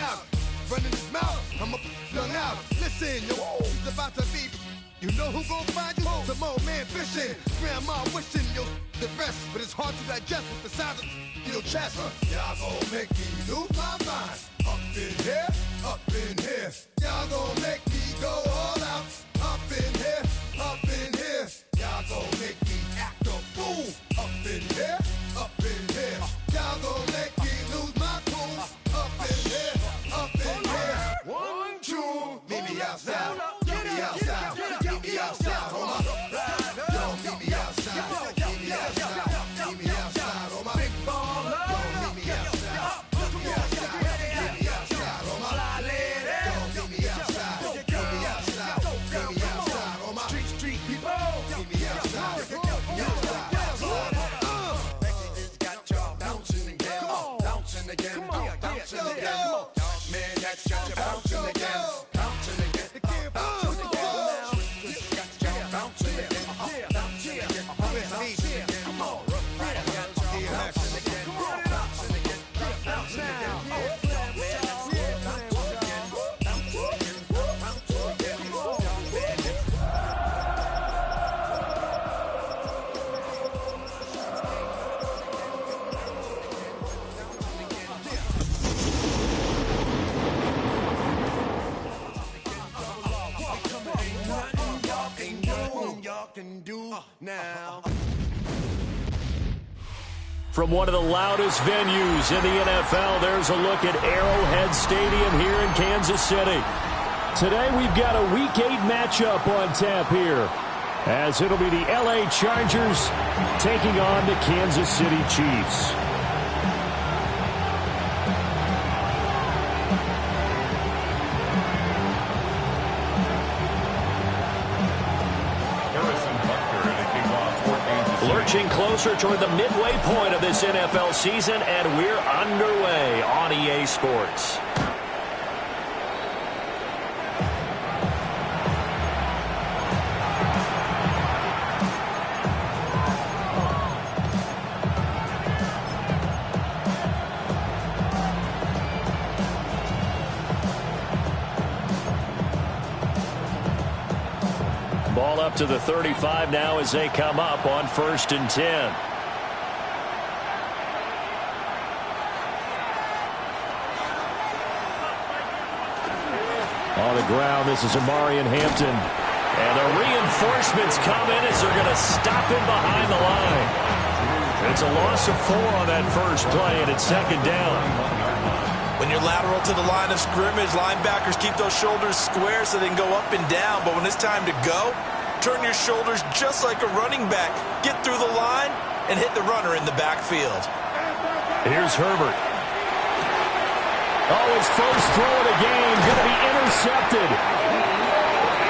out. Running his mouth, I'm a young out. Listen, yo, it's about to be. You know who gon' find you? Some old man fishing. Grandma wishing you the best, but it's hard to digest with the size of your chest. Y'all gon' make me lose my mind. Up in here, up in here. Y'all gon' make me go all out. Up in here, up in here. Y'all gon' make me act a fool. Up in here, up in here. Y'all gon' make me lose my cool. Up in here, up in here. 1, 2, meet me outside. Meet me outside. Meet me outside, hold up. Yo, meet me outside. Meet me outside. Meet me outside, hold up. Big ball, yo, meet me outside. Meet me outside. Meet me outside, hold up. Yo, meet me outside. Meet me outside. Meet me outside, hold up. Street people, meet me outside. Meet me outside. It's got y'all bouncing again, bouncing again, bouncing again. Man, that's got you bouncing again, bouncing again, bouncing again. Can do now. From one of the loudest venues in the NFL, there's a look at Arrowhead Stadium here in Kansas City. Today we've got a Week 8 matchup on tap here, as it'll be the LA Chargers taking on the Kansas City Chiefs. Lurching closer toward the midway point of this NFL season, and we're underway on EA Sports. Ball up to the 35 now as they come up on 1st and 10. On the ground, this is Amarian Hampton. And the reinforcements come in as they're going to stop him behind the line. It's a loss of 4 on that first play, and it's 2nd down. When you're lateral to the line of scrimmage, linebackers keep those shoulders square so they can go up and down. But when it's time to go, turn your shoulders just like a running back. Get through the line and hit the runner in the backfield. Here's Herbert. Oh, his first throw of the game going to be intercepted.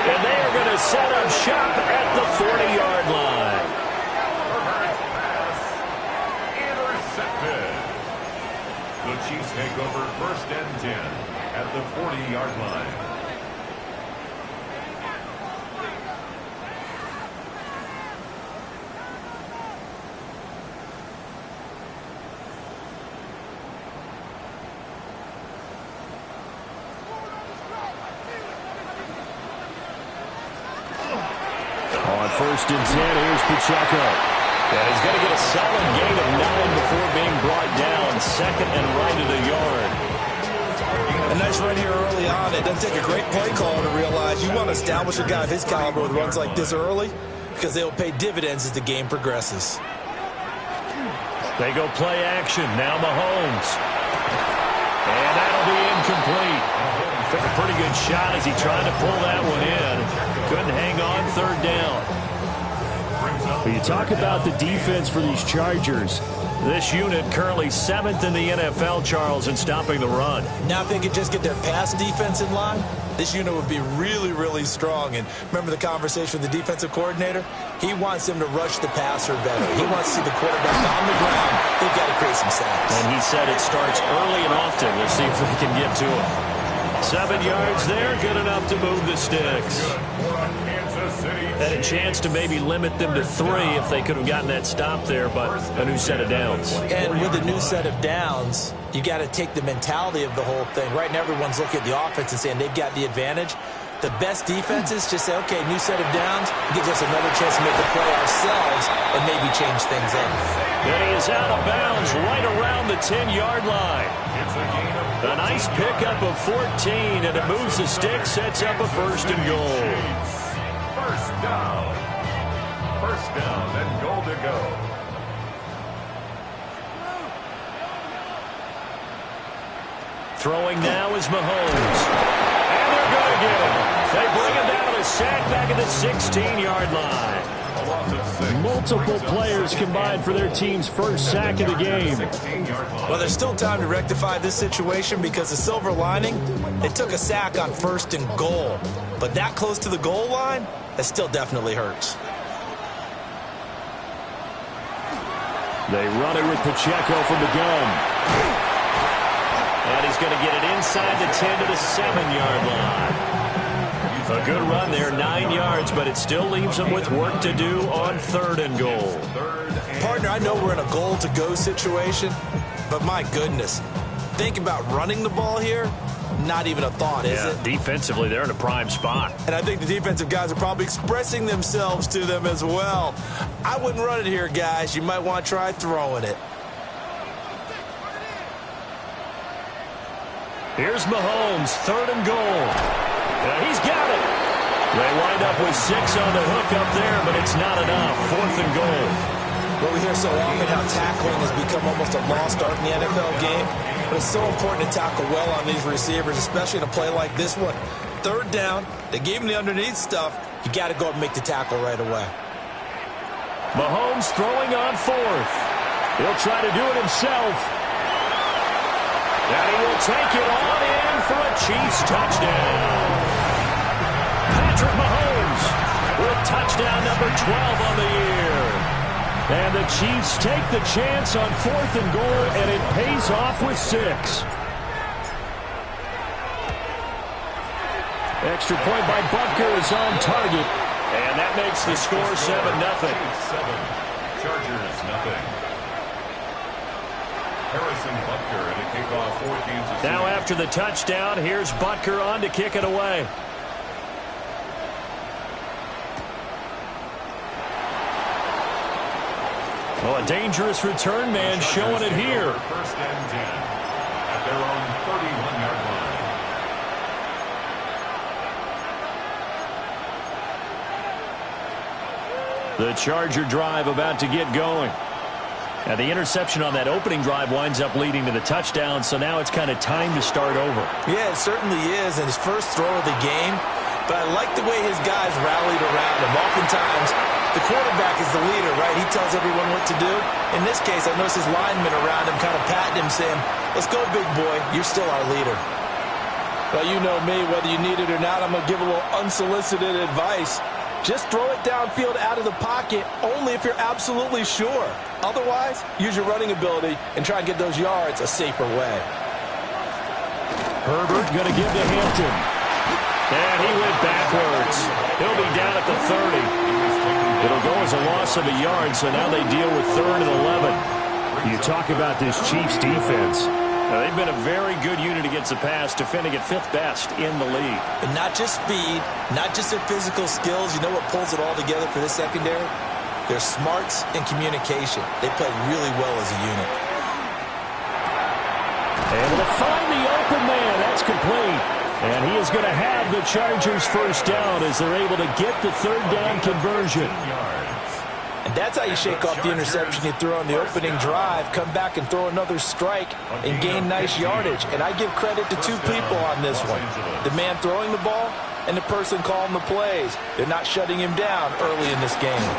And they are going to set up shop at the 40-yard line. The Chiefs take over 1st and 10 at the 40-yard line. On 1st and 10, here's Pacheco. And he's going to get a solid gain of 9 before being brought down. 2nd and right at the yard. A nice run here early on. It doesn't take a great play caller to realize you want to establish a guy of his caliber with runs like this early, because they'll pay dividends as the game progresses. They go play action. Now Mahomes. And that'll be incomplete. Took a pretty good shot as he tried to pull that one in. Couldn't hang on 3rd down. But you talk about the defense for these Chargers. This unit currently 7th in the NFL, Charles, in stopping the run. Now if they could just get their pass defense in line, this unit would be really, really strong. And remember the conversation with the defensive coordinator? He wants them to rush the passer better. He wants to see the quarterback on the ground. They've got to create some sacks. And he said it starts early and often. Let's see if they can get to him. 7 yards there, good enough to move the sticks. Had a chance to maybe limit them to 3 if they could have gotten that stop there, but a new set of downs. And with a new set of downs, You got to take the mentality of the whole thing. Right now, everyone's looking at the offense and saying they've got the advantage. The best defenses just say, okay, new set of downs, gives us another chance to make the play ourselves and maybe change things up. And he is out of bounds right around the 10-yard line. A nice pickup of 14, and it moves the stick, sets up a 1st and goal. First down. First down and goal to go. Throwing now is Mahomes. And they're going to get him. They bring him down to a sack back at the 16-yard line. Multiple players combined for their team's first sack of the game. Well, there's still time to rectify this situation because the silver lining, they took a sack on 1st and goal. But that close to the goal line, that still definitely hurts. They run it with Pacheco from the gun. And he's going to get it inside the 10 to the 7-yard line. A good run there, 9 yards, but it still leaves them with work to do on 3rd and goal. Partner, I know we're in a goal-to-go situation, but my goodness, think about running the ball here. Not even a thought, is it? Defensively, they're in a prime spot. And I think the defensive guys are probably expressing themselves to them as well. I wouldn't run it here, guys. You might want to try throwing it. Here's Mahomes, 3rd and goal. He's got it. They wind up with 6 on the hook up there, but it's not enough. 4th and goal. Well, we hear so often how tackling has become almost a lost art in the NFL game, but it's so important to tackle well on these receivers, especially in a play like this one. 3rd down, they gave him the underneath stuff. You got to go and make the tackle right away. Mahomes throwing on 4th. He'll try to do it himself. And he will take it on in for a Chiefs touchdown. Patrick Mahomes with touchdown number 12 on the year. And the Chiefs take the chance on 4th and goal, and it pays off with 6. Extra point by Butker is on target. And that makes the score 7-0. Chargers, nothing. Harrison Butker and a kickoff for Kansas City. Now after the touchdown, here's Butker on to kick it away. Well, a dangerous return man showing it here. 1st and 10 at their own 31-yard line. The Charger drive about to get going. Now, the interception on that opening drive winds up leading to the touchdown, so now it's kind of time to start over. Yeah, it certainly is, and his first throw of the game. But I like the way his guys rallied around him. Oftentimes, the quarterback is the leader, right? He tells everyone what to do. In this case, I noticed his linemen around him kind of patting him, saying, let's go, big boy. You're still our leader. Well, you know me. Whether you need it or not, I'm going to give a little unsolicited advice. Just throw it downfield out of the pocket only if you're absolutely sure. Otherwise, use your running ability and try and get those yards a safer way. Herbert going to give to Hampton. And he went backwards. He'll be down at the 30. It'll go as a loss of a yard, so now they deal with 3rd and 11. You talk about this Chiefs defense. They've been a very good unit against the pass, defending at 5th best in the league. And not just speed, not just their physical skills. You know what pulls it all together for this secondary? Their smarts and communication. They play really well as a unit. Able to find the open man. That's complete. And he is going to have the Chargers' first down as they're able to get the 3rd down conversion. And that's how you shake off the interception you threw on the opening drive, come back and throw another strike and gain nice yardage. And I give credit to 2 people on this one. The man throwing the ball and the person calling the plays. They're not shutting him down early in this game.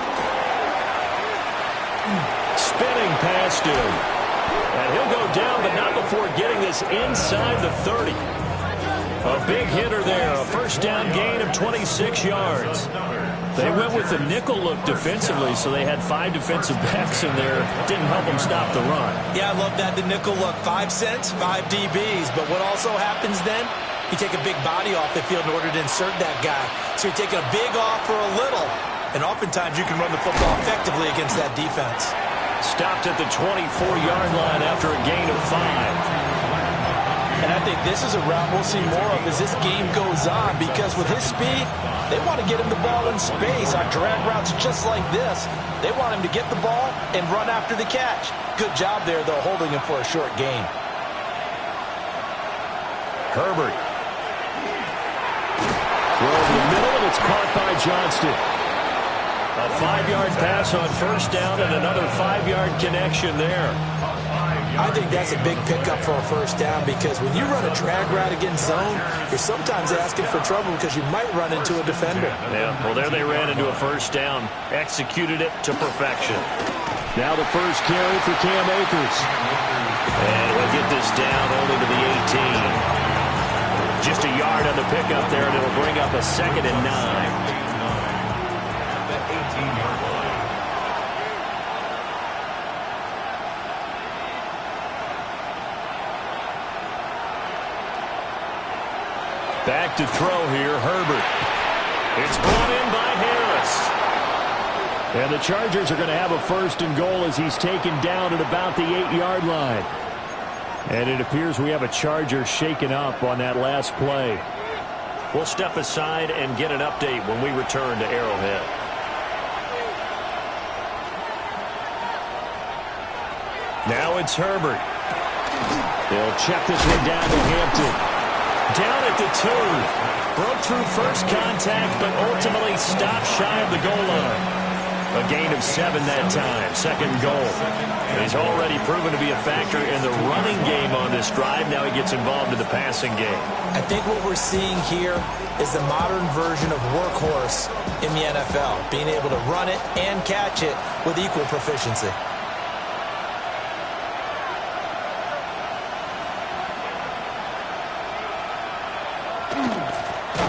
Spinning past him. And he'll go down, but not before getting this inside the 30. A big hitter there, a first down gain of 26 yards. They went with the nickel look defensively, so they had 5 defensive backs in there. Didn't help them stop the run. Yeah, I love that, the nickel look. 5 cents, 5 DBs. But what also happens then, you take a big body off the field in order to insert that guy. So you're taking a big off for a little. And oftentimes you can run the football effectively against that defense. Stopped at the 24-yard line after a gain of 5. And I think this is a route we'll see more of as this game goes on, because with his speed, they want to get him the ball in space on drag routes just like this. They want him to get the ball and run after the catch. Good job there, though, holding him for a short gain. Herbert. Throw in the middle, and it's caught by Johnston. A 5-yard pass on first down and another 5-yard connection there. I think that's a big pickup for a first down, because when you run a drag route against zone, you're sometimes asking for trouble because you might run into a defender. Yeah, well, there they ran into a first down. Executed it to perfection. Now the first carry for Cam Akers. And he'll get this down only to the 18. Just a yard on the pickup there, and it'll bring up a 2nd and 9. Back to throw here, Herbert. It's brought in by Harris. And the Chargers are going to have a 1st and goal as he's taken down at about the 8-yard line. And it appears we have a Charger shaken up on that last play. We'll step aside and get an update when we return to Arrowhead. Now it's Herbert. They'll check this one down to Hampton. Down at the 2. Broke through first contact, but ultimately stopped shy of the goal line. A gain of 7 that time. 2nd goal. He's already proven to be a factor in the running game on this drive. Now he gets involved in the passing game. I think what we're seeing here is the modern version of workhorse in the NFL. Being able to run it and catch it with equal proficiency.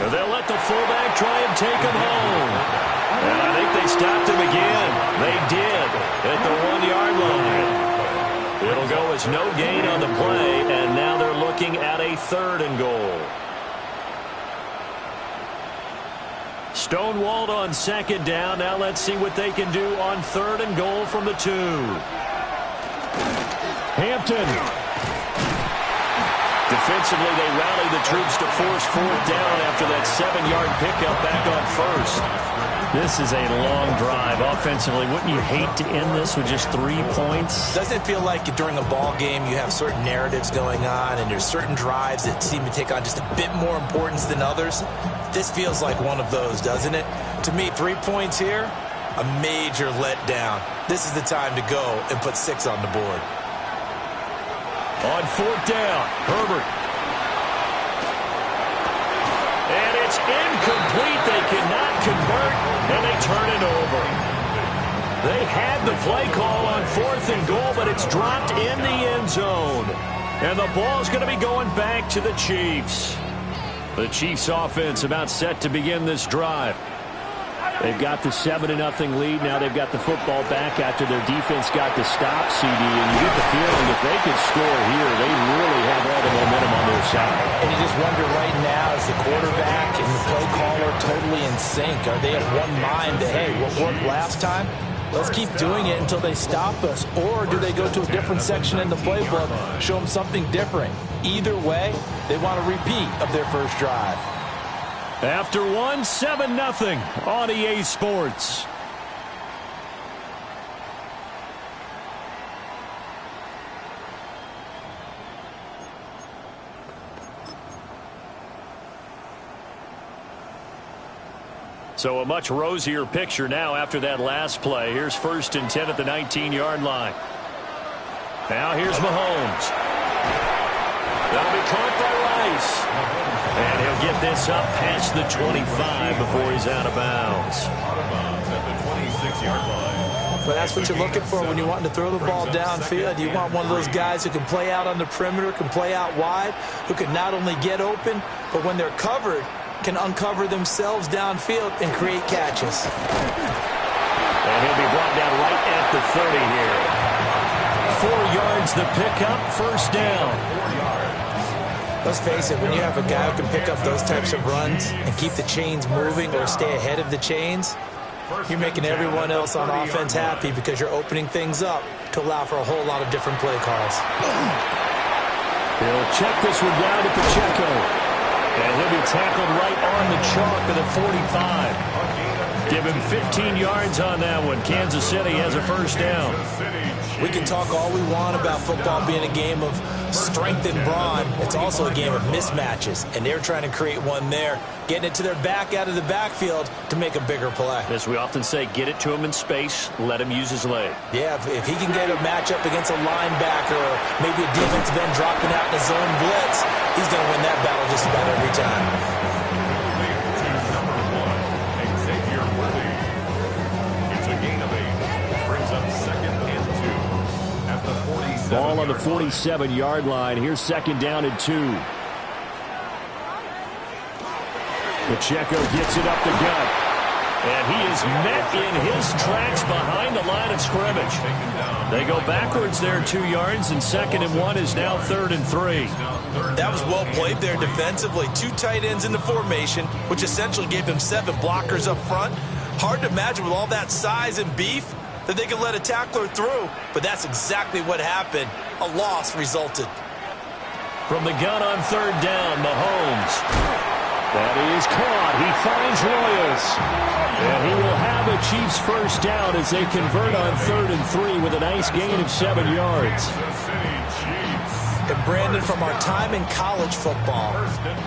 They'll let the fullback try and take him home. And I think they stopped him again. They did at the 1-yard line. It'll go as no gain on the play, and now they're looking at a 3rd and goal. Stonewalled on 2nd down. Now let's see what they can do on 3rd and goal from the 2. Hampton. Defensively, they rally the troops to force 4th down after that 7-yard pickup back on 1st. This is a long drive. Offensively, wouldn't you hate to end this with just 3 points? Doesn't it feel like during a ball game you have certain narratives going on and there's certain drives that seem to take on just a bit more importance than others? This feels like one of those, doesn't it? To me, 3 points here, a major letdown. This is the time to go and put 6 on the board. On 4th down, Herbert. And it's incomplete. They cannot convert, and they turn it over. They had the play call on 4th and goal, but it's dropped in the end zone. And the ball's going to be going back to the Chiefs. The Chiefs offense about set to begin this drive. They've got the 7-0 lead. Now they've got the football back after their defense got the stop, CD. And you get the feeling if they could score here, they really have all the momentum on their side. And you just wonder right now, is the quarterback and the play caller totally in sync? Are they of one mind that, hey, what worked last time? Let's keep doing it until they stop us. Or do they go to a different section in the playbook, show them something different? Either way, they want a repeat of their first drive. After 7-0 on EA Sports. So a much rosier picture now after that last play. Here's 1st and 10 at the 19-yard line. Now here's Mahomes. That'll be caught by Rice. And he'll get this up past the 25 before he's out of bounds. Out of bounds at the 26-yard line. But that's what you're looking for when you're wanting to throw the ball downfield. You want one of those guys who can play out on the perimeter, can play out wide, who can not only get open, but when they're covered, can uncover themselves downfield and create catches. And he'll be brought down right at the 30 here. 4 yards the pickup, 1st down. Let's face it, when you have a guy who can pick up those types of runs and keep the chains moving or stay ahead of the chains, you're making everyone else on offense happy because you're opening things up to allow for a whole lot of different play calls. He'll check this one down to Pacheco. And he'll be tackled right on the chalk of the 45. Give him 15 yards on that one. Kansas City has a first down. We can talk all we want about football being a game of strength and brawn. It's also a game of mismatches, and they're trying to create one there, getting it to their back out of the backfield to make a bigger play. As we often say, get it to him in space, let him use his leg. Yeah, if he can get a matchup against a linebacker or maybe a defensive end dropping out in a zone blitz, he's going to win that battle just about every time. Ball on the 47-yard line. Here's second down and 2. Pacheco gets it up the gut. And he is met in his tracks behind the line of scrimmage. They go backwards there 2 yards, and 2nd and 1 is now 3rd and 3. That was well played there defensively. 2 tight ends in the formation, which essentially gave them 7 blockers up front. Hard to imagine with all that size and beef that they could let a tackler through, but that's exactly what happened. A loss resulted. From the gun on 3rd down, Mahomes. That is caught. He finds Royals. And he will have a Chiefs first down as they convert on 3rd and 3 with a nice gain of 7 yards. And Brandon, from our time in college football,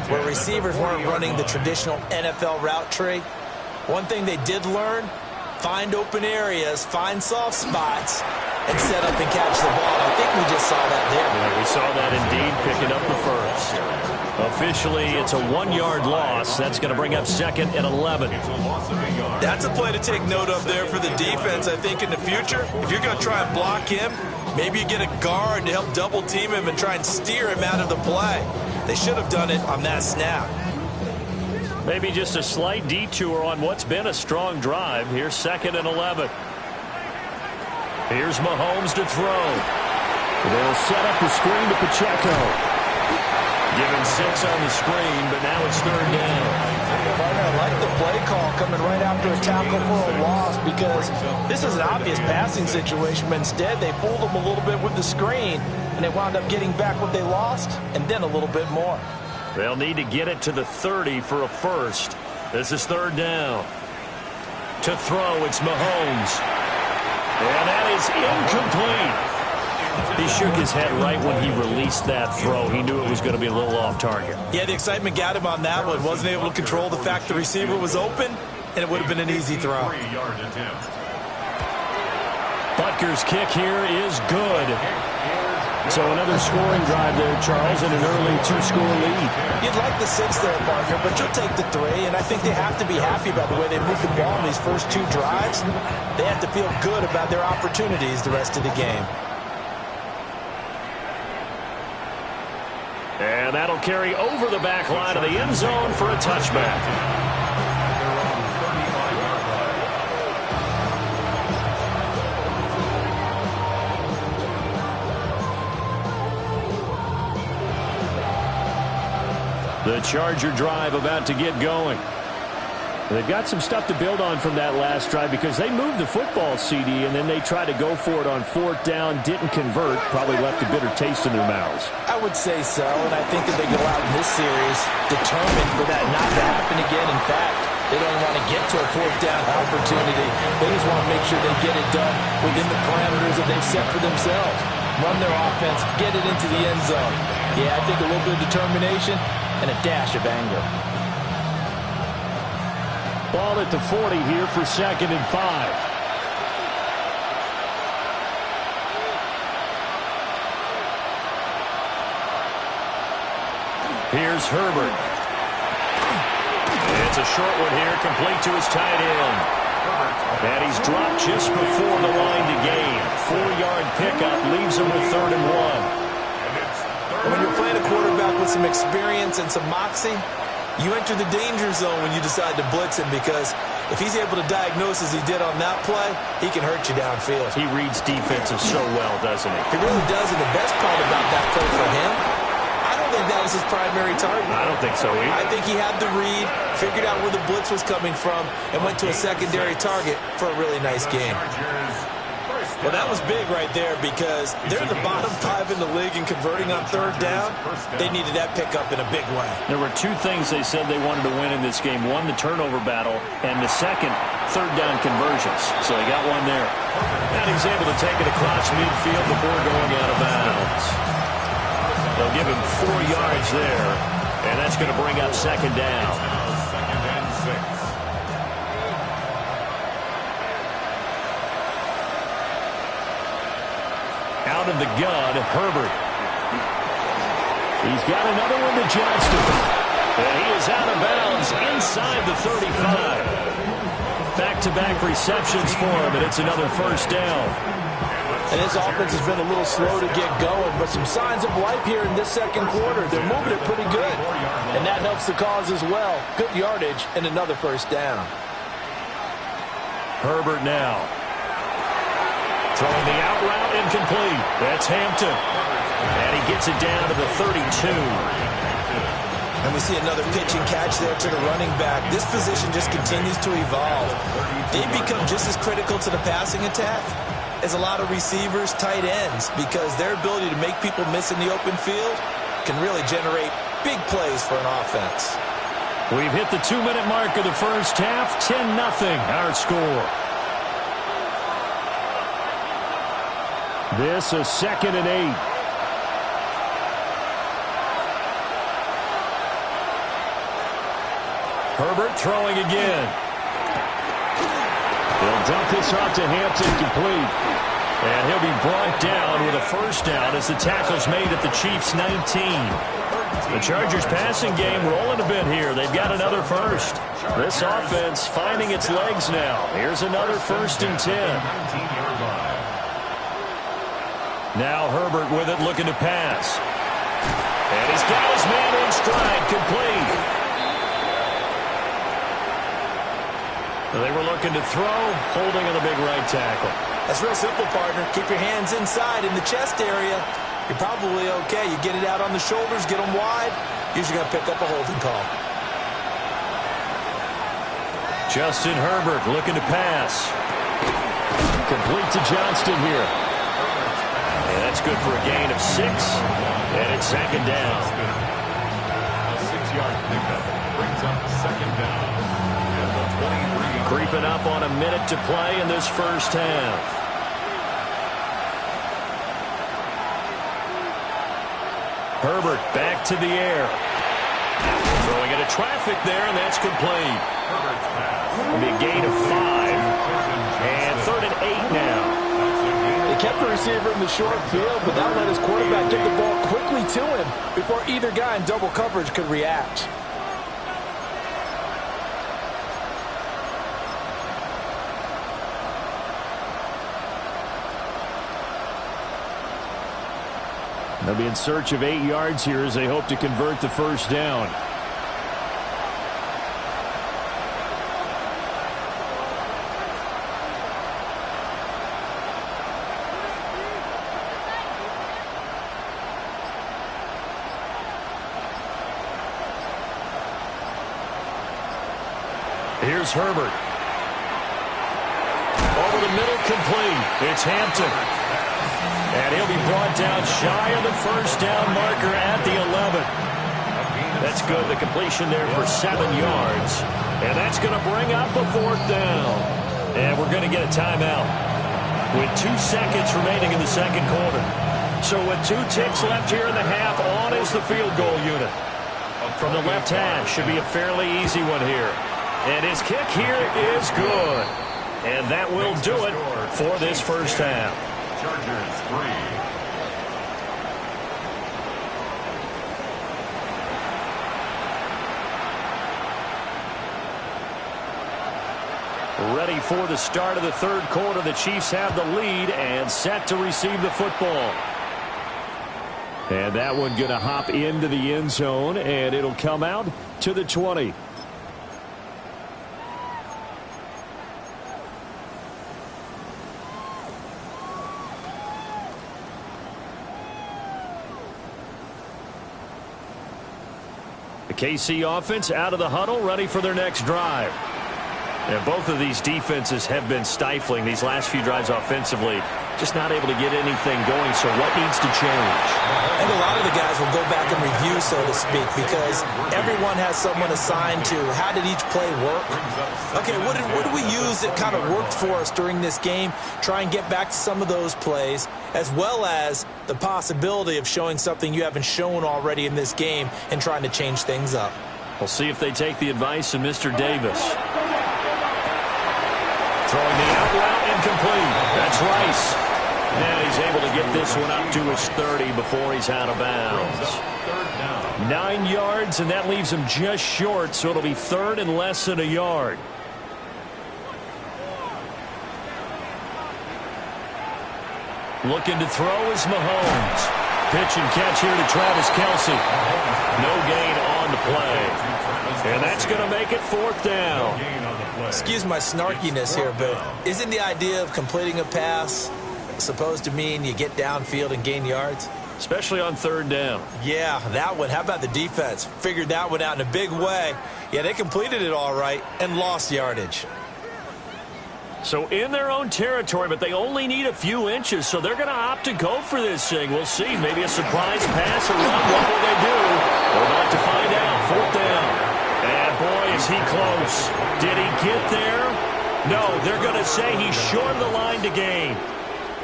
where receivers weren't running the traditional NFL route tree, one thing they did learn: find open areas, find soft spots, and set up and catch the ball. I think we just saw that there. Yeah, we saw that indeed, picking up the first. Officially, it's a 1-yard loss. That's going to bring up 2nd and 11. That's a play to take note of there for the defense, I think, in the future. If you're going to try and block him, maybe you get a guard to help double team him and try and steer him out of the play. They should have done it on that snap. Maybe just a slight detour on what's been a strong drive. Here's 2nd and 11. Here's Mahomes to throw. They'll set up the screen to Pacheco. Give him 6 on the screen, but now it's 3rd down. I like the play call coming right after a tackle for a loss, because this is an obvious passing situation, but instead they fooled them a little bit with the screen, and they wound up getting back what they lost and then a little bit more. They'll need to get it to the 30 for a first. This is 3rd down. To throw, it's Mahomes. And that is incomplete. He shook his head right when he released that throw. He knew it was going to be a little off target. Yeah, the excitement got him on that one. Wasn't able to control the fact the receiver was open, and it would have been an easy throw. Butker's kick here is good. So another scoring drive there, Charles, and an early 2-score lead. You'd like the 6 there, partner, but you'll take the 3, and I think they have to be happy about the way they moved the ball in these first 2 drives. They have to feel good about their opportunities the rest of the game. And that'll carry over the back line of the end zone for a touchback. The Charger drive about to get going. They've got some stuff to build on from that last drive, because they moved the football, CD, and then they tried to go for it on 4th down, didn't convert, probably left a bitter taste in their mouths. I would say so, and I think that they go out in this series determined for that not to happen again. In fact, they don't want to get to a 4th down opportunity. They just want to make sure they get it done within the parameters that they've set for themselves. Run their offense, get it into the end zone. Yeah, I think a little bit of determination and a dash of anger. Ball at the 40 here for 2nd and 5. Here's Herbert. It's a short one here, complete to his tight end. And he's dropped just before the line to gain. 4-yard pickup leaves him with 3rd and 1. When you're playing a quarterback with some experience and some moxie, you enter the danger zone when you decide to blitz him, because if he's able to diagnose as he did on that play, he can hurt you downfield. He reads defenses so well, doesn't he? He really does, and the best part about that play for him, I don't think that was his primary target. I don't think so either. I think he had the read, figured out where the blitz was coming from, and went to a secondary target for a really nice game. Well, that was big right there because they're in the bottom 5 in the league in converting on third down. They needed that pickup in a big way. There were two things they said they wanted to win in this game. One, the turnover battle, and the second, third down conversions. So they got one there. And he's able to take it across midfield before going out of bounds. They'll give him 4 yards there, and that's going to bring up second down. Second and 6. Out of the gun, Herbert. He's got another one to Johnston. And he is out of bounds inside the 35. Back-to-back receptions for him, and it's another first down. And his offense has been a little slow to get going, but some signs of life here in this second quarter. They're moving it pretty good, and that helps the cause as well. Good yardage and another first down. Herbert now. Throwing the out route, incomplete. That's Hampton. And he gets it down to the 32. And we see another pitch and catch there to the running back. This position just continues to evolve. They become just as critical to the passing attack as a lot of receivers, tight ends, because their ability to make people miss in the open field can really generate big plays for an offense. We've hit the 2-minute mark of the first half. 10-0 our score. This is 2nd and 8. Herbert throwing again. They'll dump this off to Hampton, complete. And he'll be brought down with a first down as the tackle's made at the Chiefs' 19. The Chargers passing game rolling a bit here. They've got another first. This offense finding its legs now. Here's another 1st and 10. Now Herbert with it, looking to pass. And he's got his man in stride, complete. They were looking to throw, holding on the big right tackle. That's real simple, partner. Keep your hands inside in the chest area. You're probably okay. You get it out on the shoulders, get them wide. Usually going to pick up a holding call. Justin Herbert looking to pass. Complete to Johnston here. And that's good for a gain of 6. And it's second down. A 6-yard pickup brings up second down. At the 23. Creeping up on a minute to play in this first half. Herbert back to the air. Throwing into traffic there, and that's complete. It'll be a gain of 5. And 3rd and 8 now. They kept the receiver in the short field, but that let his quarterback get the ball quickly to him before either guy in double coverage could react. They'll be in search of 8 yards here as they hope to convert the first down. Here's Herbert. Over the middle, complete. It's Hampton. And he'll be brought down shy of the first down marker at the 11. That's good. The completion there for 7 yards. And that's going to bring up a 4th down. And we're going to get a timeout with 2 seconds remaining in the second quarter. So with 2 ticks left here in the half, on is the field goal unit. From the left hash, should be a fairly easy one here. And his kick here is good. And that will do it for this first half. Chargers 3. Ready for the start of the third quarter. The Chiefs have the lead and set to receive the football. And that one going to hop into the end zone, and it'll come out to the 20. The KC offense out of the huddle, ready for their next drive. And both of these defenses have been stifling these last few drives offensively. Just not able to get anything going, so what needs to change? I think a lot of the guys will go back and review, so to speak, because everyone has someone assigned to how did each play work. Okay, what did we use that kind of worked for us during this game? Try and get back to some of those plays, as well as the possibility of showing something you haven't shown already in this game and trying to change things up. We'll see if they take the advice of Mr. Davis. Throwing the out route incomplete. That's Rice. And he's able to get this one up to his 30 before he's out of bounds. 9 yards, and that leaves him just short, so it'll be third and less than a yard. Looking to throw is Mahomes. Pitch and catch here to Travis Kelce. No gain on the play. And that's going to make it fourth down. Excuse my snarkiness here, but isn't the idea of completing a pass supposed to mean you get downfield and gain yards? Especially on third down. Yeah, that one. How about the defense? Figured that one out in a big way. Yeah, they completed it all right and lost yardage. So in their own territory, but they only need a few inches, so they're going to opt to go for this thing. We'll see. Maybe a surprise pass or run. What will they do? We're about to find out. Fourth down. And boy, is he close. Did he get there? No, they're going to say he's short of the line to gain.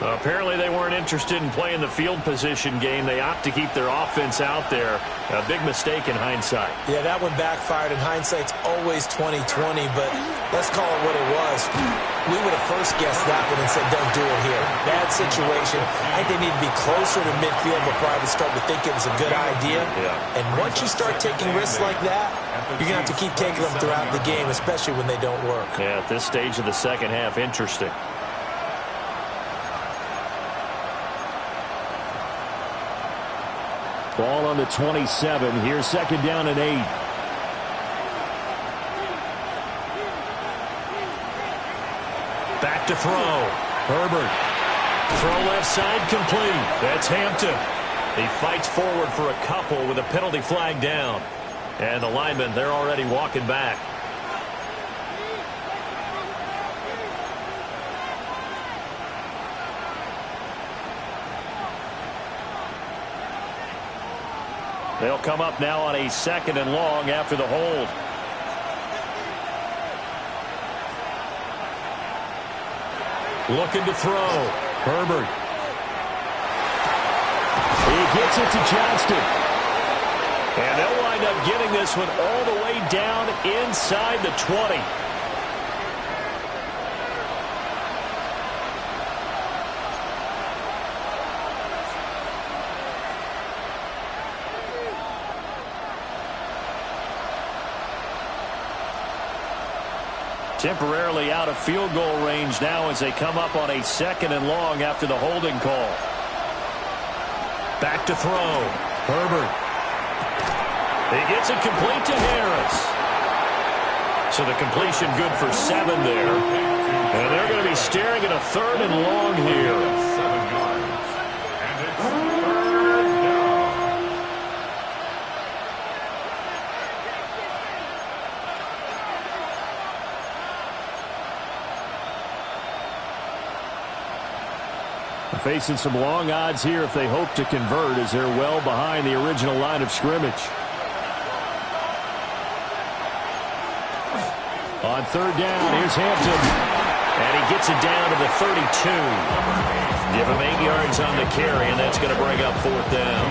Apparently they weren't interested in playing the field position game. They opt to keep their offense out there. A big mistake in hindsight. Yeah, that one backfired. In hindsight's always 20/20, but let's call it what it was. We would have first guessed that one and said, don't do it here. Bad situation. I think they need to be closer to midfield before I would start to think it was a good idea. Yeah. And once you start taking risks like that, you're going to have to keep taking them throughout the game, especially when they don't work. Yeah, at this stage of the second half, interesting. Ball on the 27. Here's second down and 8. Back to throw. Herbert. Throw left side complete. That's Hampton. He fights forward for a couple with a penalty flag down. And the linemen, they're already walking back. They'll come up now on a second and long after the hold. Looking to throw. Herbert. He gets it to Johnston. And they'll wind up getting this one all the way down inside the 20. Temporarily out of field goal range now as they come up on a second and long after the holding call. Back to throw. Herbert. He gets it complete to Harris. So the completion good for 7 there. And they're going to be staring at a third and long here. 7 yards. And it's third down. Facing some long odds here if they hope to convert, as they're well behind the original line of scrimmage. On third down, here's Hampton. And he gets it down to the 32. Give him 8 yards on the carry, and that's going to bring up fourth down.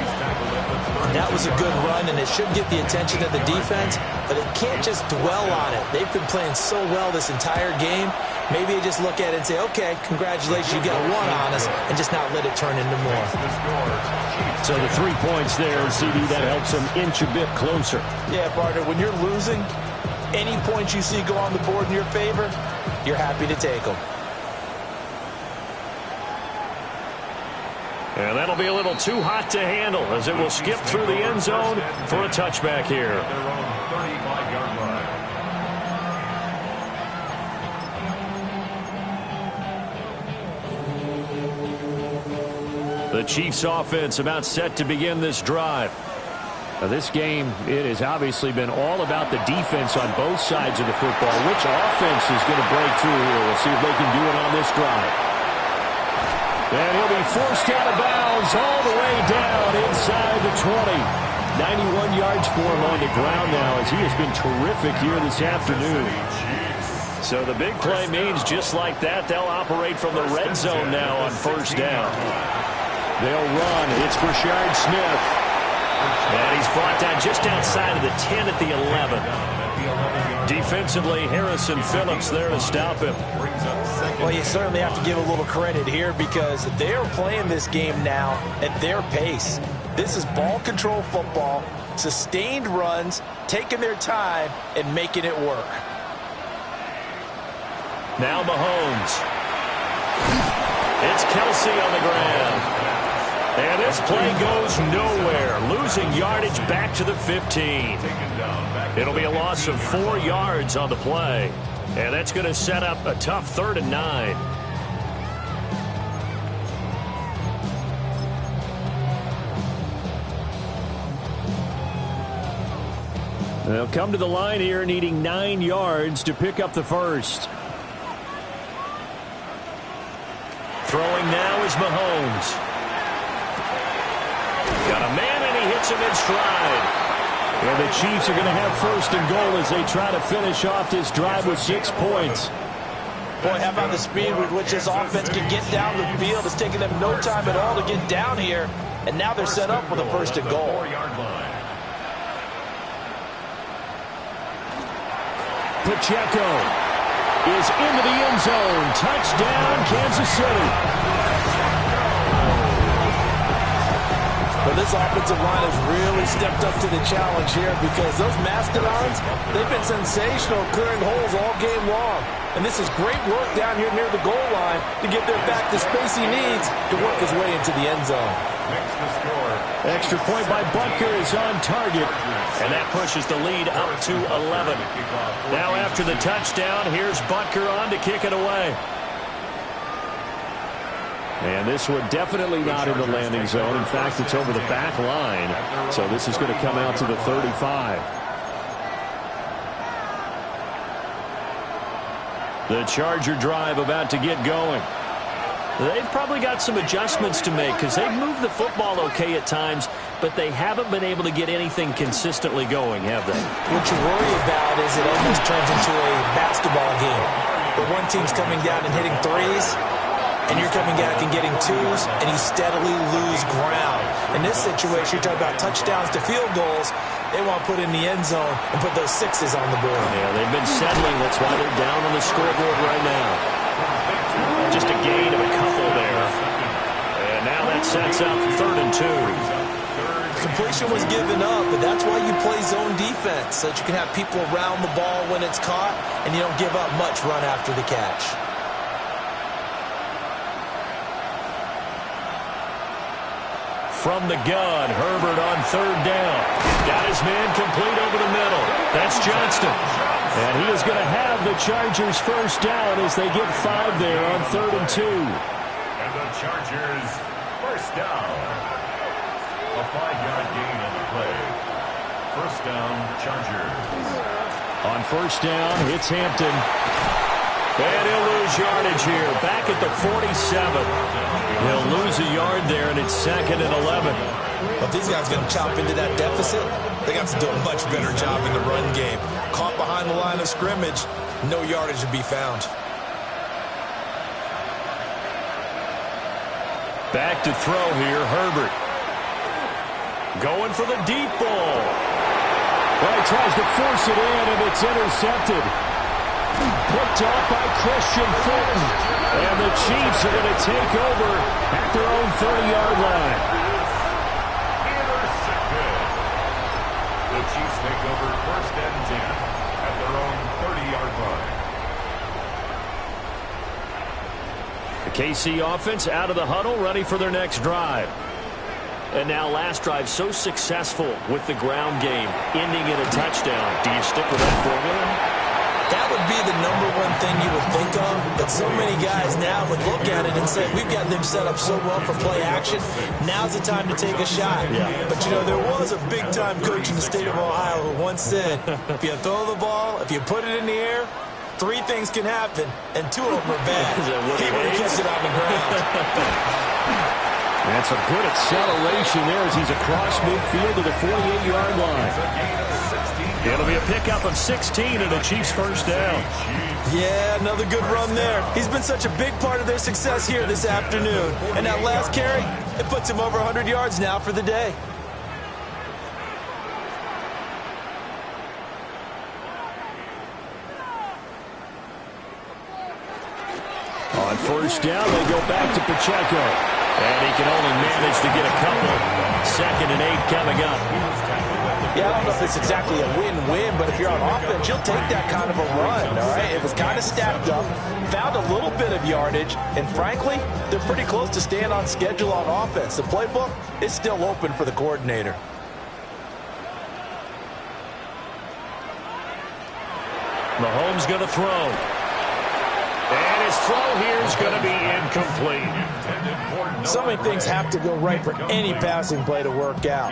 That was a good run, and it should get the attention of the defense, but it can't just dwell on it. They've been playing so well this entire game. Maybe they just look at it and say, okay, congratulations, you got one on us, and just not let it turn into more. So the 3 points there, CD, that helps them inch a bit closer. Yeah, partner, when you're losing, any points you see go on the board in your favor, you're happy to take them. And that'll be a little too hot to handle as it will skip through the end zone for a touchback here. Their own 35-yard line. The Chiefs offense about set to begin this drive. This game, it has obviously been all about the defense on both sides of the football. Which offense is going to break through here? We'll see if they can do it on this drive. And he'll be forced out of bounds all the way down inside the 20. 91 yards for him on the ground now, as he has been terrific here this afternoon. So the big play means just like that, they'll operate from the red zone now on first down. They'll run. It's Brashard Smith. And he's brought down just outside of the 10 at the 11. Defensively, Harrison Phillips there to stop him. Well, you certainly have to give a little credit here because they are playing this game now at their pace. This is ball control football, sustained runs, taking their time, and making it work. Now Mahomes. It's Kelsey on the ground. And this play goes nowhere. Losing yardage back to the 15. It'll be a loss of 4 yards on the play. And that's going to set up a tough 3rd and 9. They'll come to the line here needing 9 yards to pick up the first. Throwing now is Mahomes. Got a man, and he hits him in stride. And the Chiefs are going to have 1st and goal as they try to finish off this drive with 6 points. Boy, how about the speed with which this offense can get down the field? It's taking them no time at all to get down here. And now they're set up with a 1st and goal. Pacheco is into the end zone. Touchdown, Kansas City. But this offensive line has really stepped up to the challenge here because those Mastodons, they've been sensational clearing holes all game long. And this is great work down here near the goal line to get their back the space he needs to work his way into the end zone. Extra point by Butker is on target. And that pushes the lead up to 11. Now after the touchdown, here's Butker on to kick it away. And this one definitely not in the landing zone. In fact, it's over the back line. So this is going to come out to the 35. The Charger drive about to get going. They've probably got some adjustments to make because they've moved the football okay at times, but they haven't been able to get anything consistently going, have they? What you worry about is it almost turns into a basketball game. But one team's coming down and hitting threes, and you're coming back and getting twos, and you steadily lose ground. In this situation, you're talking about touchdowns to field goals. They want to put in the end zone and put those sixes on the board. Yeah, they've been settling. That's why they're down on the scoreboard right now. Just a gain of a couple there. And now that sets up 3rd and 2. Completion was given up, but that's why you play zone defense, so that you can have people around the ball when it's caught, and you don't give up much run after the catch. From the gun, Herbert on 3rd down. Got his man complete over the middle. That's Johnston. And he is going to have the Chargers 1st down as they get 5 there on 3rd and 2. And the Chargers 1st down. A 5-yard gain on the play. 1st down, Chargers. On 1st down, it's Hampton. And he'll lose yardage here. Back at the 47. He'll lose a yard there, and it's 2nd and 11. But these guys are going to chop into that deficit. They got to do a much better job in the run game. Caught behind the line of scrimmage, no yardage to be found. Back to throw here, Herbert. Going for the deep ball. Well, he tries to force it in, and it's intercepted. Picked off by Christian Fulton. And the Chiefs are going to take over at their own 30-yard line. Intercepted. The Chiefs take over 1st and 10 at their own 30-yard line. The KC offense out of the huddle, ready for their next drive. And now last drive so successful with the ground game, ending in a touchdown. Do you stick with that formula? That would be the number one thing you would think of, but so many guys now would look at it and say, we've got them set up so well for play action, now's the time to take a shot. Yeah. But, you know, there was a big-time coach in the state of Ohio who once said, if you throw the ball, if you put it in the air, 3 things can happen, and 2 of them are bad. He would have kept it on the ground. That's a good acceleration there as he's across midfield to the 48-yard line. It'll be a pickup of 16 and a Chiefs first down. Yeah, another good run there. He's been such a big part of their success here this afternoon. And that last carry, it puts him over 100 yards now for the day. On first down, they go back to Pacheco. And he can only manage to get a couple. 2nd and 8 coming up. Yeah, I don't know if it's exactly a win-win, but if you're on offense, you'll take that kind of a run, all right? It was kind of stacked up, found a little bit of yardage, and frankly, they're pretty close to staying on schedule on offense. The playbook is still open for the coordinator. Mahomes going to throw. And his throw here is going to be incomplete. So many things have to go right for any passing play to work out.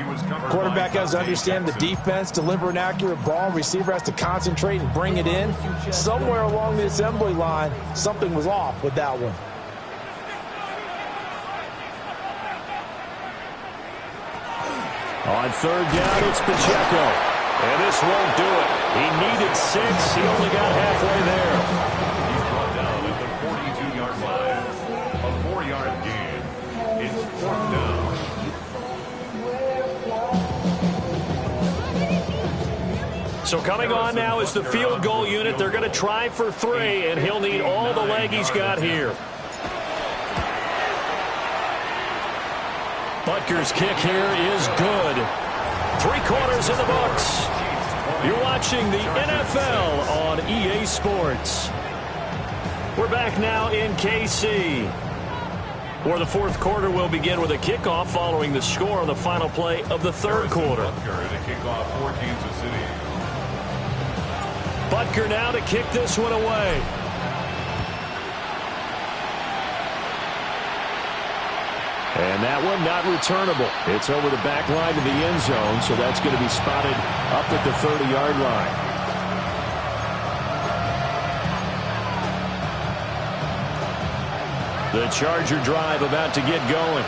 Quarterback has to understand the defense, deliver an accurate ball. Receiver has to concentrate and bring it in. Somewhere along the assembly line, something was off with that one. On 3rd down, it's Pacheco. And this won't do it. He needed 6. He only got halfway there. He's brought down at the 42-yard line. A 4-yard gain. It's 4th down. So coming on now is the field goal unit. They're going to try for 3, and he'll need all the leg he's got here. Butker's kick here is good. 3 quarters in the books. You're watching the NFL on EA Sports. We're back now in KC, where the 4th quarter will begin with a kickoff following the score on the final play of the 3rd quarter. Butker now to kick this one away. And that one not returnable. It's over the back line to the end zone, so that's going to be spotted up at the 30-yard line. The Charger drive about to get going.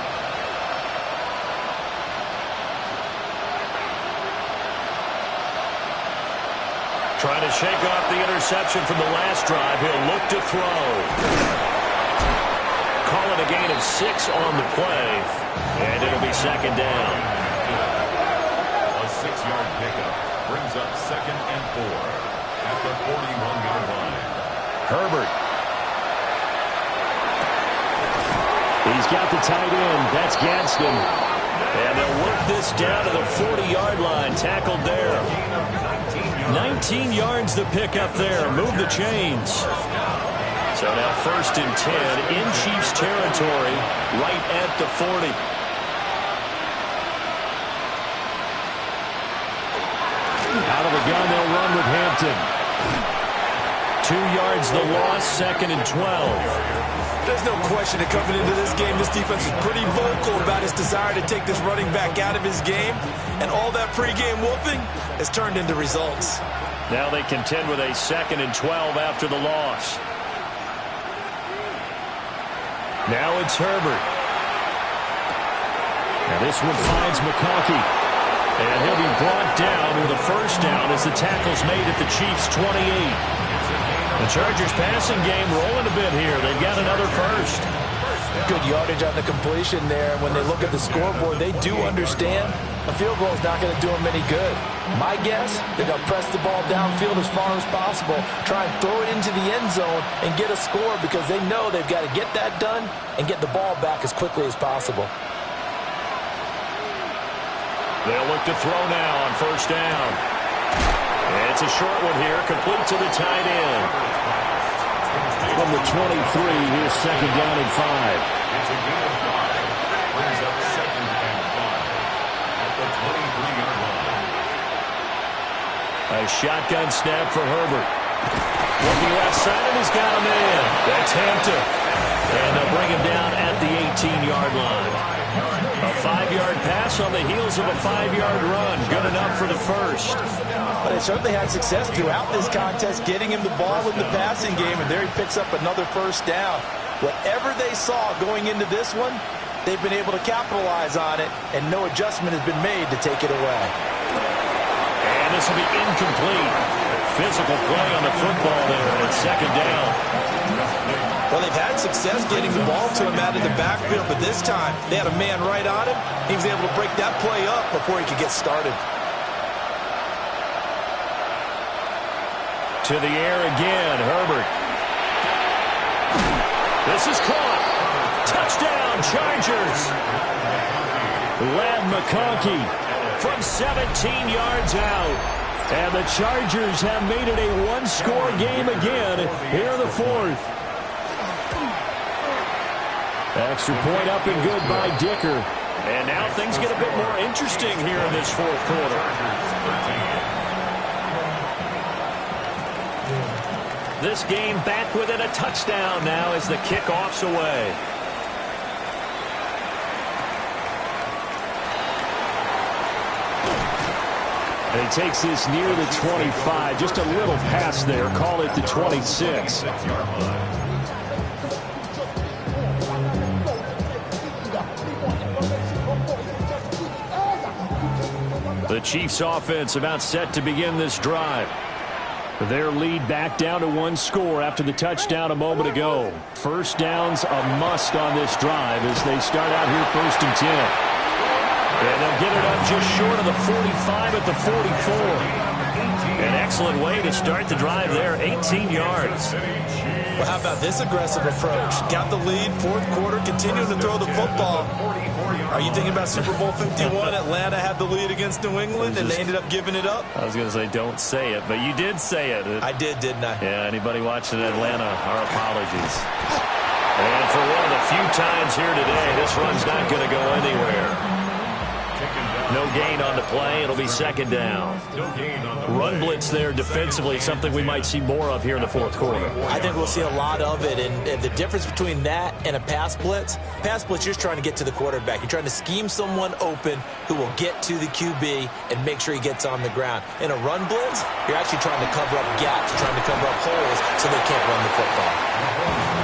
Trying to shake off the interception from the last drive. He'll look to throw. Call it a gain of 6 on the play, and it'll be 2nd down. A 6-yard pickup brings up 2nd and 4 at the 41-yard line. Herbert. He's got the tight end. That's Gadsden. And they'll work this down to the 40-yard line. Tackled there. 19 yards the pick up there. Move the chains. So now 1st and 10 in Chiefs territory, right at the 40. Out of the gun, they'll run with Hampton. 2 yards the loss, 2nd and 12. There's no question that coming into this game, this defense is pretty vocal about its desire to take this running back out of his game. And all that pregame whooping has turned into results. Now they contend with a 2nd and 12 after the loss. Now it's Herbert. Now this one finds McConkey. And he'll be brought down with a first down as the tackle's made at the Chiefs' 28. The Chargers passing game rolling a bit here. They've got another first. Good yardage on the completion there. When they look at the scoreboard, they do understand a field goal is not going to do them any good. My guess, they're going to press the ball downfield as far as possible, try and throw it into the end zone and get a score because they know they've got to get that done and get the ball back as quickly as possible. They'll look to throw now on first down. And it's a short one here, complete to the tight end. From the 23, here's 2nd down and 5. It's a gain of 5. Brings up 2nd and 5 at the 23-yard line. A shotgun snap for Herbert. Looking left side, and he's got him in. That's Hampton. And they'll bring him down at the 18-yard line. A 5-yard pass on the heels of a 5-yard run. Good enough for the first. But they certainly had success throughout this contest, getting him the ball in the passing game, and there he picks up another first down. Whatever they saw going into this one, they've been able to capitalize on it, and no adjustment has been made to take it away. And this will be incomplete. Physical play on the football there, and it's second down. Well, they've had success getting the ball to him out of the backfield, but this time they had a man right on him. He was able to break that play up before he could get started. To the air again, Herbert. This is caught. Touchdown, Chargers. Led McConkey from 17 yards out. And the Chargers have made it a one-score game again here in the fourth. Extra point up and good by Dicker. And now things get a bit more interesting here in this fourth quarter. This game back within a touchdown now as the kickoff's away. And he takes this near the 25. Just a little pass there. Call it the 26. The Chiefs offense about set to begin this drive. Their lead back down to one score after the touchdown a moment ago. First down's a must on this drive as they start out here 1st and 10. And they'll get it up just short of the 45 at the 44. An excellent way to start the drive there, 18 yards. Well, how about this aggressive approach? Got the lead, fourth quarter, continuing to throw the football. Are you thinking about Super Bowl 51? Atlanta had the lead against New England, and they ended up giving it up? I was going to say don't say it, but you did say it. I did, didn't I? Yeah, anybody watching Atlanta, our apologies. And for one of the few times here today, this run's not going to go anywhere. No gain on the play. It'll be second down. Run blitz there defensively, something we might see more of here in the fourth quarter. I think we'll see a lot of it, and the difference between that and a pass blitz, you're just trying to get to the quarterback. You're trying to scheme someone open who will get to the QB and make sure he gets on the ground. In a run blitz, you're actually trying to cover up gaps, trying to cover up holes so they can't run the football.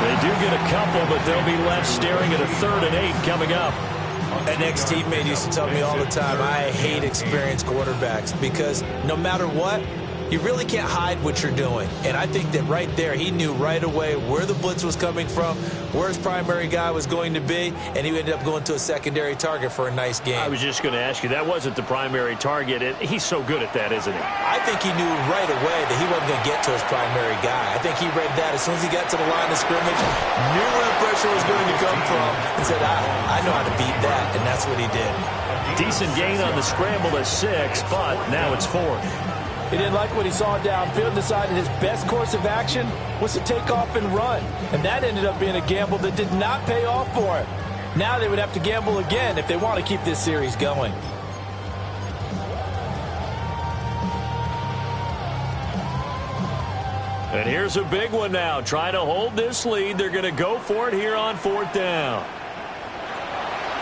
They do get a couple, but they'll be left staring at a 3rd and 8 coming up. An ex-teammate used to tell me all the time, I hate experienced quarterbacks because no matter what, you really can't hide what you're doing. And I think that right there, he knew right away where the blitz was coming from, where his primary guy was going to be, and he ended up going to a secondary target for a nice game. I was just going to ask you, that wasn't the primary target. He's so good at that, isn't he? I think he knew right away that he wasn't going to get to his primary guy. I think he read that as soon as he got to the line of scrimmage, knew where the pressure was going to come from, and said, I know how to beat that, and that's what he did. Decent gain on the scramble at 6, but now it's 4th. He didn't like what he saw downfield, decided his best course of action was to take off and run. And that ended up being a gamble that did not pay off for him. Now they would have to gamble again if they want to keep this series going. And here's a big one now. Trying to hold this lead. They're going to go for it here on 4th down.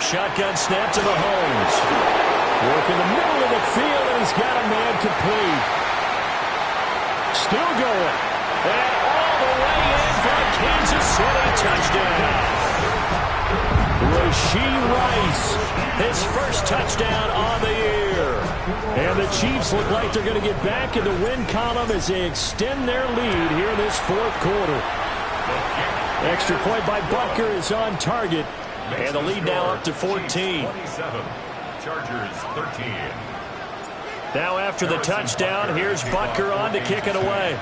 Shotgun snap to Mahomes. Work in the middle of the field, and he's got a man complete. Still going. And all the way in for a Kansas City touchdown. Rashee Rice, his first touchdown on the year. And the Chiefs look like they're going to get back in the win column as they extend their lead here in this fourth quarter. Extra point by Butker is on target. And the lead now up to 14. Chargers 13. Now after the touchdown, here's Butker on to kick it away.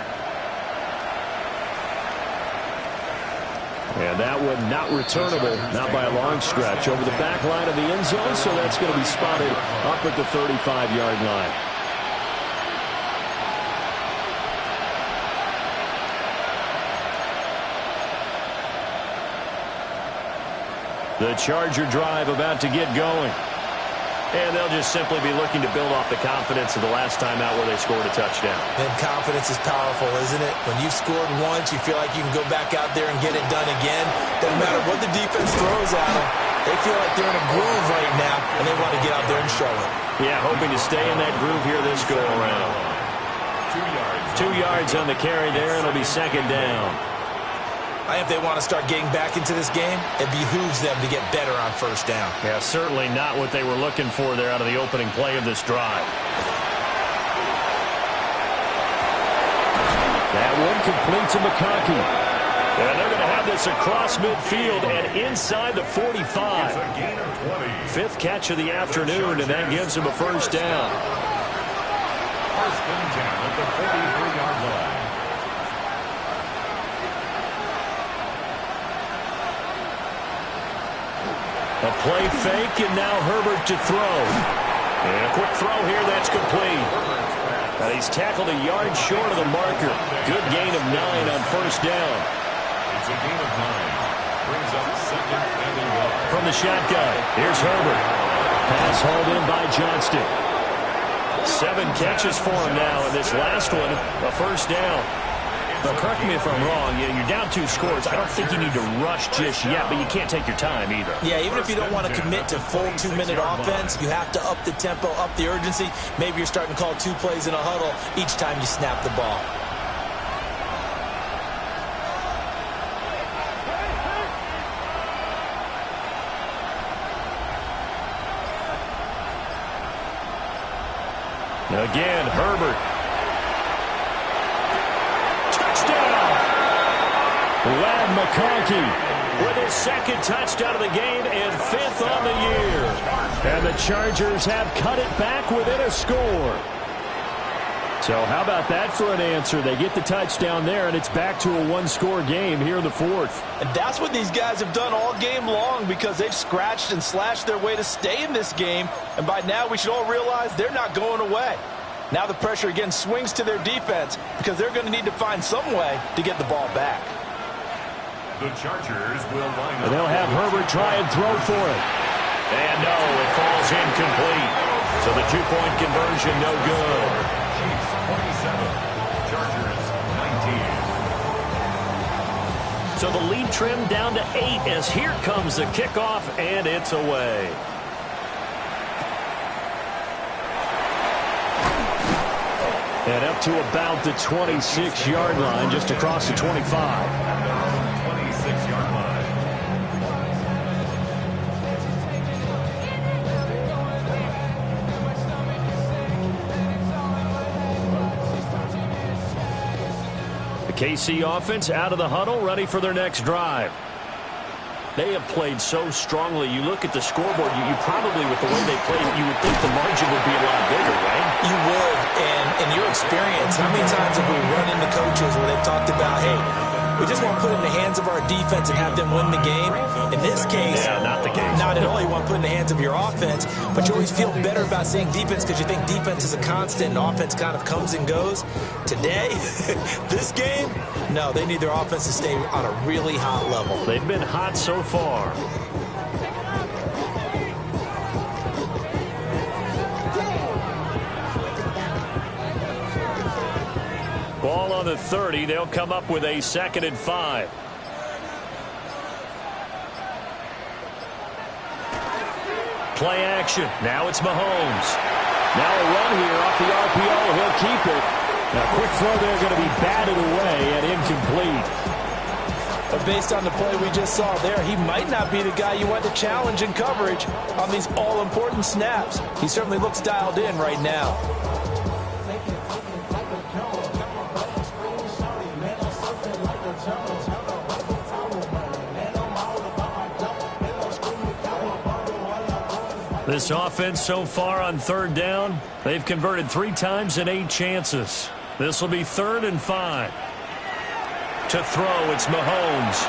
And that one not returnable, not by a long stretch, over the back line of the end zone, so that's going to be spotted up at the 35-yard line. The Charger drive about to get going. And they'll just simply be looking to build off the confidence of the last time out where they scored a touchdown. And confidence is powerful, isn't it? When you've scored once, you feel like you can go back out there and get it done again. Doesn't matter what the defense throws at them. They feel like they're in a groove right now, and they want to get out there and show it. Yeah, hoping to stay in that groove here this go-around. 2 yards on the carry there, and it'll be second down. I think if they want to start getting back into this game, it behooves them to get better on first down. Yeah, certainly not what they were looking for there out of the opening play of this drive. That one complete to McConkey. And they're going to have this across midfield and inside the 45. Fifth catch of the afternoon, and that gives him a first down. First and 10 at the 43-yard line. A play fake, and now Herbert to throw. And a quick throw here, that's complete. And he's tackled a yard short of the marker. Good gain of 9 on first down. It's a gain of 9. Brings up second and 11. From the shotgun, here's Herbert. Pass hauled in by Johnston. 7 catches for him now, and this last one, a first down. But correct me if I'm wrong, you're down 2 scores. I don't think you need to rush just yet, but you can't take your time either. Yeah, even if you don't want to commit to full 2-minute offense, you have to up the tempo, up the urgency. Maybe you're starting to call 2 plays in a huddle each time you snap the ball. Again, Herbert. Touchdown! Ladd McConkey with his second touchdown of the game and 5th on the year. And the Chargers have cut it back within a score. So how about that for an answer? They get the touchdown there, and it's back to a 1-score game here in the 4th. And that's what these guys have done all game long, because they've scratched and slashed their way to stay in this game. And by now we should all realize they're not going away. Now the pressure again swings to their defense, because they're going to need to find some way to get the ball back. The Chargers will line up. And they'll have Herbert try and throw for it. And no, it falls incomplete. So the 2-point conversion no good. 27, Chargers 19. So the lead trimmed down to 8 as here comes the kickoff, and it's away. And up to about the 26-yard line, just across the 25. 26-yard line. KC offense out of the huddle, ready for their next drive. They have played so strongly. You look at the scoreboard, you probably, with the way they played, you would think the margin would be a lot bigger, right? You would, and in your experience, how many times have we run into coaches where they've talked about, hey, we just want to put it in the hands of our defense and have them win the game? In this case, yeah, not the case. Not at all. You want to put it in the hands of your offense, but you always feel better about saying defense because you think defense is a constant and offense kind of comes and goes. Today, this game, no, they need their offense to stay on a really hot level. They've been hot so far. Ball on the 30. They'll come up with a 2nd and 5. Play action. Now it's Mahomes. Now a run here off the RPO. He'll keep it. Now quick throw there, going to be batted away and incomplete. But based on the play we just saw there, he might not be the guy you want to challenge in coverage on these all-important snaps. He certainly looks dialed in right now. This offense so far on 3rd down, they've converted 3 times in 8 chances. This will be 3rd and 5. To throw, it's Mahomes.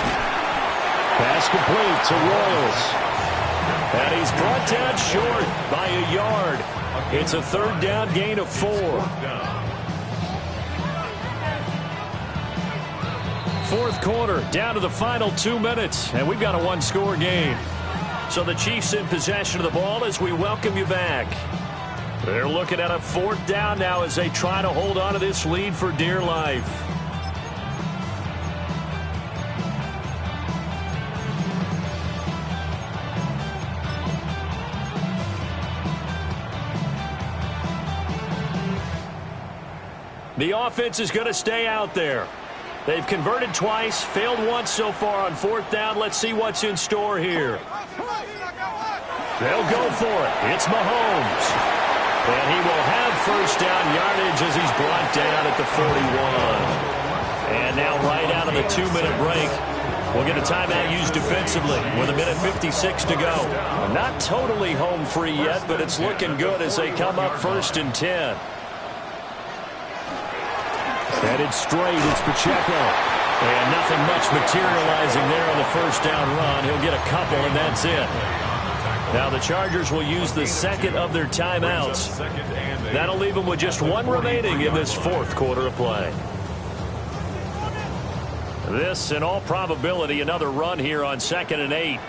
Pass complete to Royals. And he's brought down short by a yard. It's a 3rd down gain of 4. 4th quarter, down to the final 2 minutes, and we've got a 1-score game. So the Chiefs in possession of the ball as we welcome you back. They're looking at a 4th down now as they try to hold on to this lead for dear life. The offense is going to stay out there. They've converted twice, failed once so far on 4th down. Let's see what's in store here. They'll go for it. It's Mahomes. And he will have 1st down yardage as he's brought down at the 41. And now right out of the 2-minute break, we'll get a timeout used defensively with 1:56 to go. Not totally home free yet, but it's looking good as they come up 1st and 10. Headed straight, it's Pacheco. And nothing much materializing there on the 1st down run. He'll get a couple, and that's it. Now the Chargers will use the 2nd of their timeouts. That'll leave them with just 1 remaining in this 4th quarter of play. This, in all probability, another run here on 2nd and 8.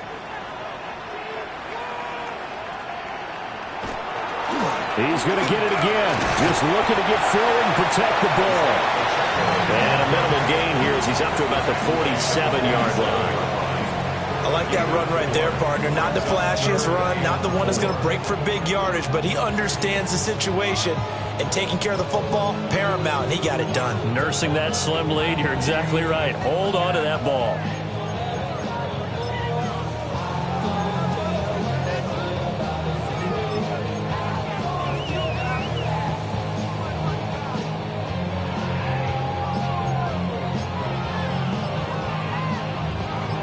He's going to get it again. Just looking to get through and protect the ball. And a minimal gain here as he's up to about the 47-yard line. I like that run right there, partner. Not the flashiest run, not the one that's going to break for big yardage, but he understands the situation, and taking care of the football, paramount, and he got it done. Nursing that slim lead, you're exactly right. Hold on to that ball.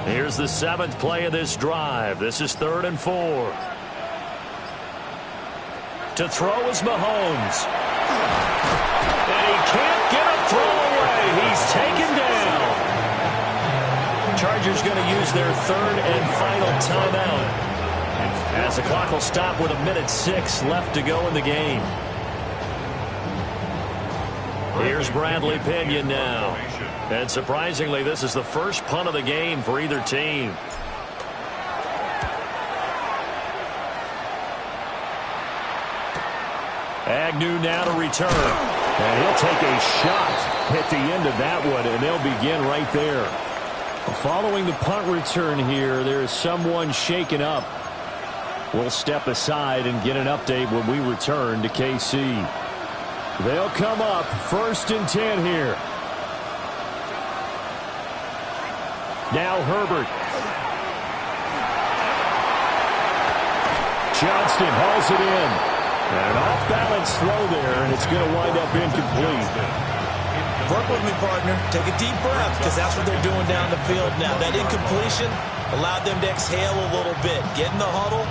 Here's the 7th play of this drive. This is 3rd and 4. To throw is Mahomes. And he can't get a throw away. He's taken down. Chargers going to use their 3rd and final timeout, as the clock will stop with 1:06 left to go in the game. Here's Bradley Pinion now. And surprisingly, this is the first punt of the game for either team. Agnew now to return. And he'll take a shot at the end of that one, and they'll begin right there. Following the punt return here, there is someone shaken up. We'll step aside and get an update when we return to KC. They'll come up 1st and 10 here. Now Herbert. Johnston hauls it in. And off-balance throw there, and it's going to wind up incomplete. Work with me, partner. Take a deep breath, because that's what they're doing down the field now. That incompletion allowed them to exhale a little bit. Get in the huddle,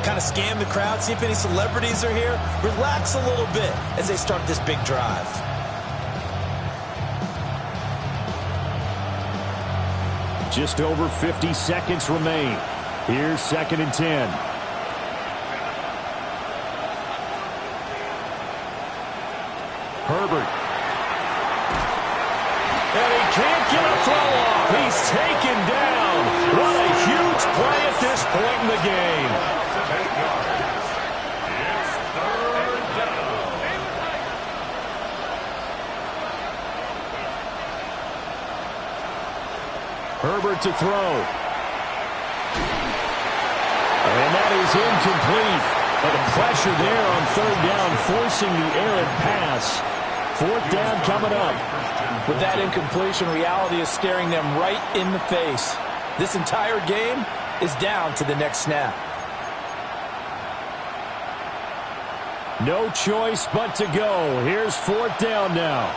kind of scan the crowd, see if any celebrities are here. Relax a little bit as they start this big drive. Just over 50 seconds remain. Here's 2nd and 10. Herbert. And he can't get a throw off. He's taken down. What a huge play at this point in the game. It's 3rd down. Herbert to throw. And that is incomplete. But the pressure there on 3rd down, forcing the errant pass. 4th down coming up. With that incompletion, reality is staring them right in the face. This entire game is down to the next snap. No choice but to go. Here's 4th down now.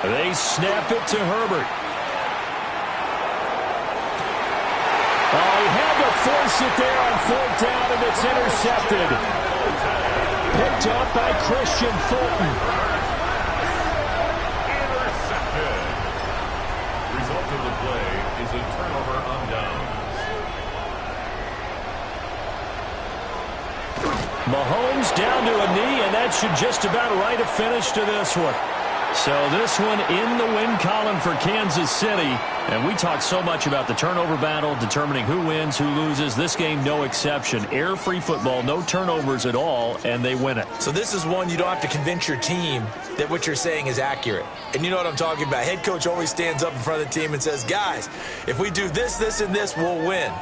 They snap it to Herbert. Oh, he had to force it there on 4th down, and it's intercepted. Picked up by Christian Fulton. Intercepted. Result of the play is a turnover on downs. Mahomes down to a knee, and that should just about write a finish to this one. So this one in the win column for Kansas City. And we talk so much about the turnover battle, determining who wins, who loses. This game, no exception. Air-free football, no turnovers at all, and they win it. So this is one you don't have to convince your team that what you're saying is accurate. And you know what I'm talking about. Head coach always stands up in front of the team and says, guys, if we do this, this, and this, we'll win.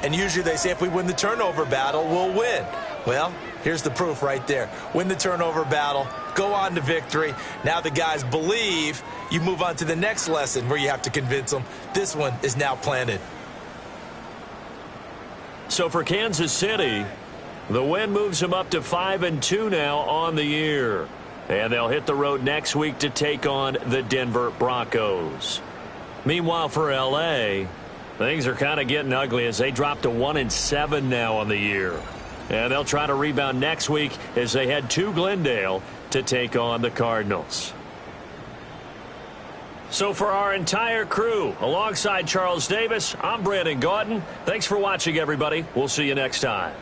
And usually they say if we win the turnover battle, we'll win. Well, here's the proof right there. Win the turnover battle, go on to victory. Now the guys believe. You move on to the next lesson where you have to convince them. This one is now planted. So for Kansas City, the win moves them up to 5-2 now on the year. And they'll hit the road next week to take on the Denver Broncos. Meanwhile, for LA, things are kind of getting ugly as they drop to 1-7 now on the year. And they'll try to rebound next week as they head to Glendale to take on the Cardinals. So for our entire crew, alongside Charles Davis, I'm Brandon Gaudin. Thanks for watching, everybody. We'll see you next time.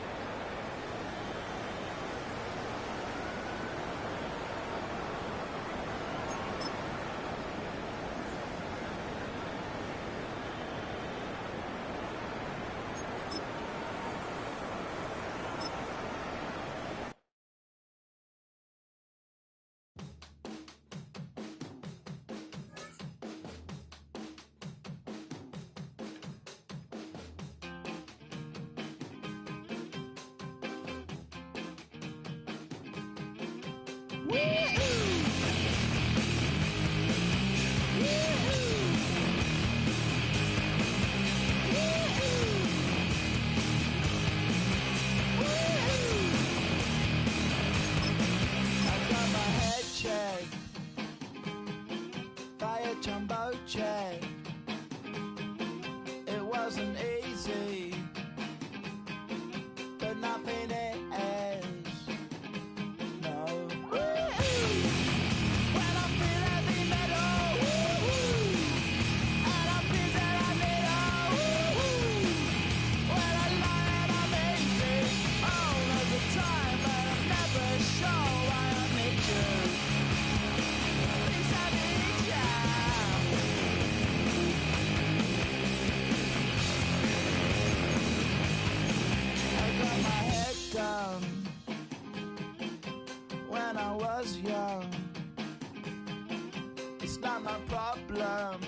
It wasn't easy, but nothing is. No. When I feel heavy metal, and I feel that I need when I lie and I'm easy all of the time, but I'm never sure why I need you. Please I need you. Down when I was young. It's not my problem.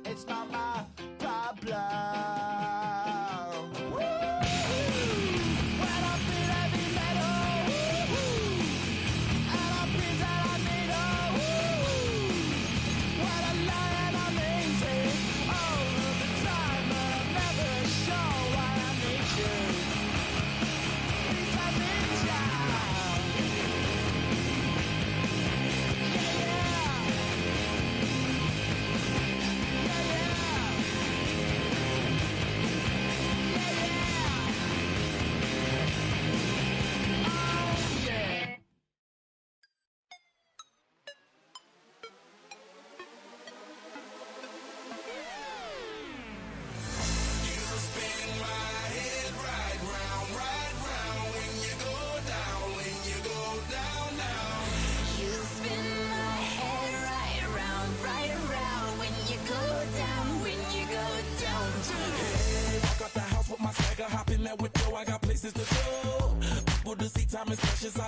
It's not my problem. When I feel heavy metal, and I feel that I need when I lie and I'm easy all of the time, but I'm never sure why I need you. Hopping that window, I got places to go. People to see, time is precious. I